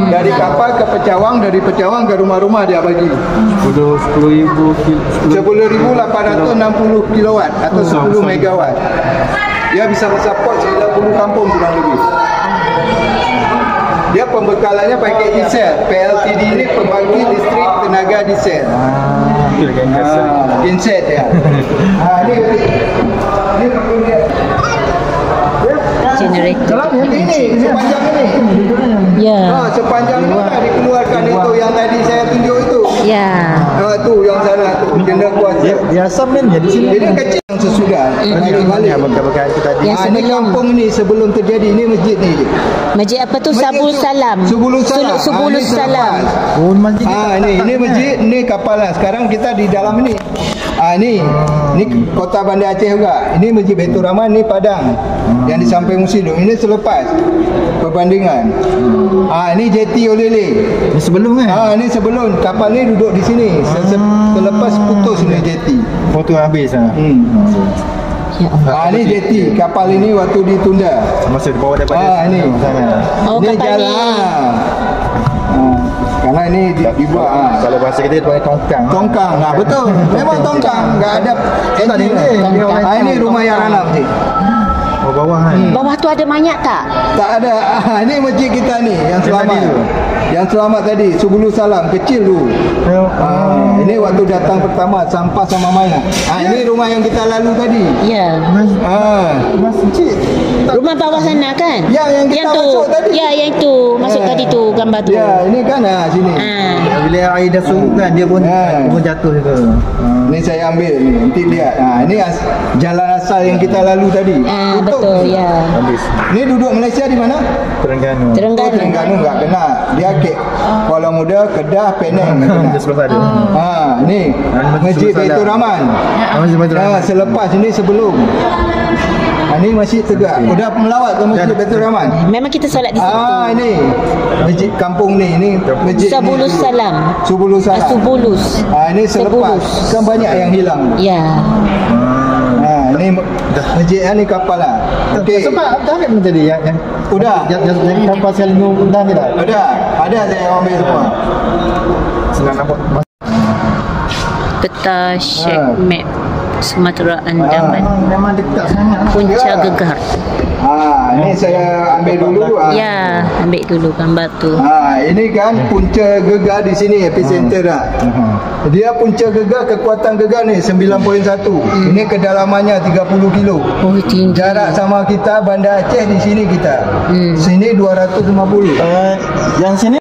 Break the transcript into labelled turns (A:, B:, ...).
A: Dari kapal ke Pecawang, dari Pecawang ke rumah-rumah dia bagi 10.860 kilowatt atau 10 megawatt. Dia bisa mensupport 90 kampung kurang lebih. Dia pembekalannya pakai diesel. PLTD ini pembangkit listrik tenaga diesel. Genset ya. Ini
B: generator.
A: ini sepanjang ini.
B: Ya.
A: Sepanjang ini dah dikeluarkan itu yang tadi saya tunjuk itu.
B: Ya.
A: Tu yang sana tu jendela kuasa.
C: Biasa men ya di sini.
A: Ini kecil yang sesudah. Naik balik.
C: Bekas kita tadi.
A: Ini kampung ni sebelum terjadi ini masjid ni.
B: Masjid apa tu? Sabul Salam.
A: Subulus Salam.
B: Subulus Salam.
C: Oh masjid.
A: Ini masjid, ni kapal lah. Sekarang kita di dalam ni. Ni kota Bandar Aceh juga. Ini Masjid Baitur Rahman, ni Padang. Yang di samping Musidum. Ini selepas perbandingan. Ini jeti Olele.
C: Ini sebelum kan?
A: Ini sebelum kapal ni duduk di sini. Selepas putus ni jeti.
C: Foto habis ah.
B: Ya Allah.
A: Ini jeti. Kapal ini waktu ditunda.
C: Masa dibawa daripada
A: ini.
B: Oh,
A: Ini
B: kapal ni.
A: jalan. Karena ini dibuat
C: kalau bahasa kita panggil tongkang.
A: tongkang. Betul. Memang tongkang. Enggak ada enjin. Ini rumah yang ranap ni.
C: Oh bawah kan.
B: Bawah tu ada mayat tak?
A: Tak ada. Ini masjid kita ni yang selamat. Yang selamat tadi Subulus Salam kecil dulu. Ini waktu datang pertama sampah sama mayat. Ini rumah yang kita lalu tadi.
B: Ya.
A: Masjid.
B: Rumah bawah sana kan?
A: Yang kita masuk tadi.
B: Ya, yang tu. Masuk tadi tu gambar tu.
A: Ya, ini kan sini.
C: Bila air dah surut kan dia pun jatuh juga.
A: Ini saya ambil ni. Nanti lihat. Ini jalan asal yang kita lalu tadi.
B: Betul ya.
C: Habis.
A: Ini duduk Malaysia di mana?
C: Terengganu.
A: Terengganu enggak kena. Dia ke Kuala Muda, Kedah, Penang.
C: Dia sebelah ada.
A: Ni Masjid Baitur Rahman. Selepas ini sebelum. Ini masjid tegak. Udah melawat ke Masjid Baitur Rahman?
B: Memang kita solat di situ.
A: Ini masjid kampung ni. Ini masjid
B: Subulus Salam.
A: Subulus Salam.
B: Subulus.
A: Ini selepas. Kan banyak yang hilang.
B: Ya.
A: Ini masjid ni kapal lah. Okey.
C: Sebab dah ambil tadi yang
A: udah.
C: Yang kapal sekali dah tidak.
A: Ada saya ambil semua.
C: Senang nampak.
B: Peta Sheikh Map Sumatera Andaman.
C: Memang dekat sangat.
B: Punca Gegar.
A: Ini saya ambil dulu.
B: Ya, ambil dulu gambar tu.
A: Ini kan punca gegar di sini epicenter dah. Dia punca gegar, kekuatan gegar ni 9.1. Ini kedalamannya 30 kilo.
B: Oh, tinggi.
A: Jarak sama kita Bandar Aceh di sini kita. Sini 250.
C: Yang sini